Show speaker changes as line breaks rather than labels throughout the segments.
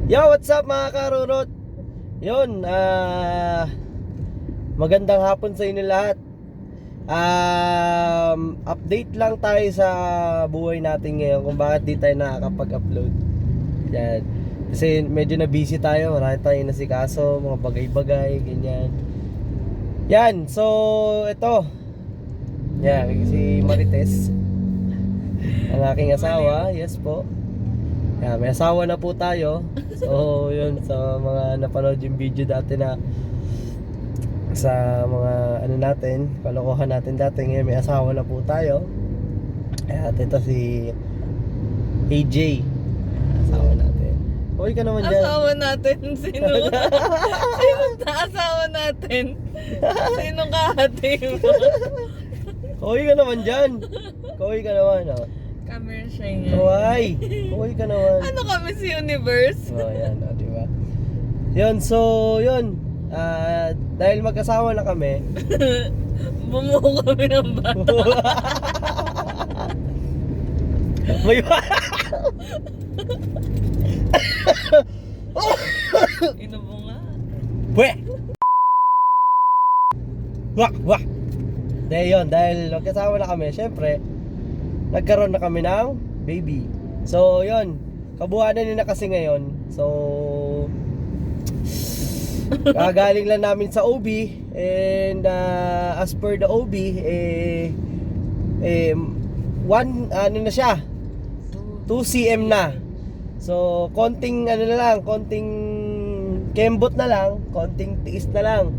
Yo, what's up mga karurot? Yun, magandang hapon sa inyo lahat. Update lang tayo sa buhay natin ngayon kung bakit di tayo nakakapag-upload. Yan. Kasi medyo na busy tayo, marami tayong nasikaso, mga bagay-bagay, ganyan. Yan, so ito. Yan, si Marites, ang aking asawa. Yes po. Yan, may asawa na po tayo. So yun, sa mga napanood yung video dati na sa mga ano natin, kalokohan natin dati, ngayon may asawa na po tayo. At ito si AJ, asawa natin. Uy ka naman dyan.
Asawa natin? Sino? Sino na asawa natin? Sino kahati mo?
Uy ka naman dyan. Uy ka naman, oh.
Camera siya nga.
Uy, uy ka naman.
Ano kami si Universe?
Oh, yan, oh, diba? Yun, so yun. Dahil mag-asawa na kami,
Bumuo kami ng bata.
may
Inubo nga.
Pwe! Wah! Wah! Dahil magkasama na kami, syempre nagkaroon na kami ng baby. So yun, kabuhanan nila kasi ngayon. So kagaling lang namin sa OB. And as per the OB, ano na siya, 2 cm na. So konting ano na lang, konting kembot na lang, konting tiis na lang,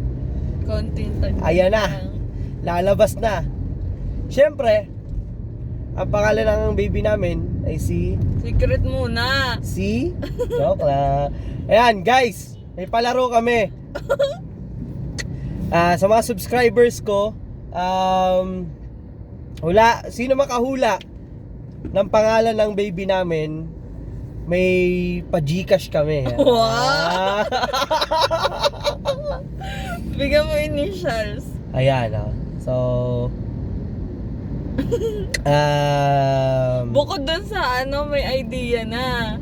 Konting tag.
ayan na, lalabas na. Syempre, ang pangalan ng baby namin ay
Secret muna.
Joke lang. Ayan guys, may palaro kami. Sa mga subscribers ko, sino makahula ng pangalan ng baby namin, may pa-Gcash kami.
Wow! Bigyan mo initials.
Ayan, oh. So
Bukod dun sa ano, may idea na.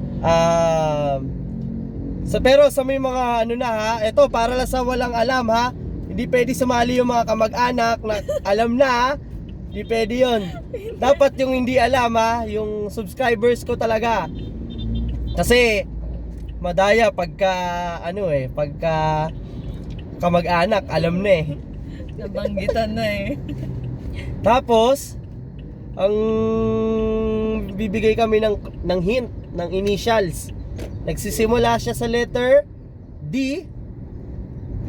pero sa may mga ano na ha, ito para lang sa walang alam ha, hindi pwede sumali yung mga kamag-anak na alam na ha, hindi pwede yun. Dapat yung hindi alam ha, yung subscribers ko talaga. Kasi madaya pagka ano pagka kamag-anak alam na
Nabanggitan na eh.
Tapos ang bibigay kami ng hint, ng initials. Nagsisimula siya sa letter D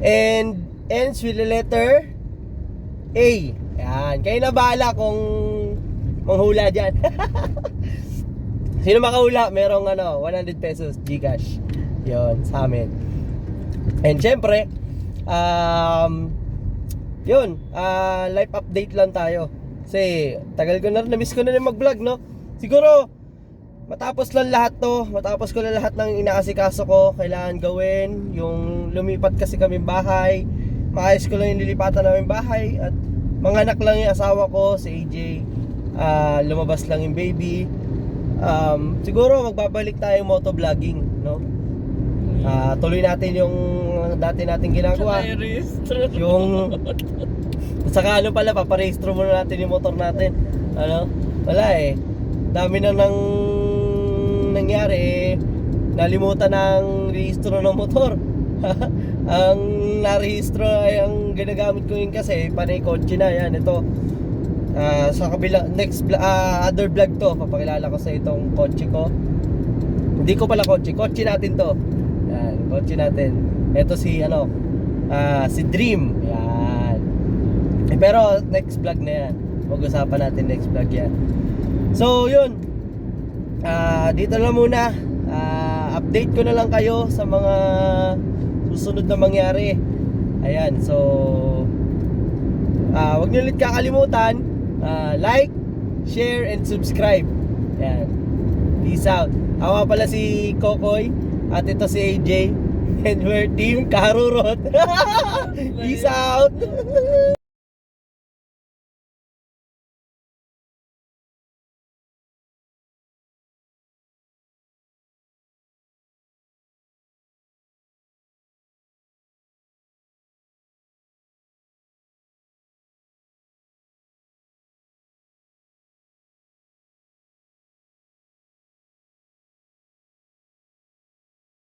and ends with the letter A. Yan, kayo na bahala kung manghula dyan. Sino makahula, merong 100 pesos Gcash. Yon sa amin. And syempre, life update lang tayo. Kasi tagal ko na, na-miss ko na mag-vlog, no? Siguro matapos ko na lahat ng inaasikaso ko, kailangan gawin. Yung lumipat kasi kami bahay, maayos ko lang yung lilipatan namin bahay, at manganak lang yung asawa ko, si AJ. Lumabas lang yung baby. Siguro magbabalik tayo motovlogging, no? Tuloy natin yung dati nating ginagawa. Yung saka paparehistro muna natin yung motor natin. Wala dami na nang nangyari nalimutan ng rehistro ng motor. Ang narehistro ay ang ginagamit ko yun kasi panay kotse na yan. Ito sa kabila, other vlog to, papakilala ko sa itong kotse ko. Hindi ko pala kotse natin to. Yan, kotse natin. Ito si Dream. Yan. Pero next vlog na yan. Mag-usapan natin next vlog yan. So yun, dito na muna. Update ko na lang kayo sa mga susunod na mangyari. Ayan, so wag niyo ulit kakalimutan, like, share, and subscribe. Ayan. Peace out. Ako pala si Kokoy, at ito si AJ, and we're Team Karurot. Peace out.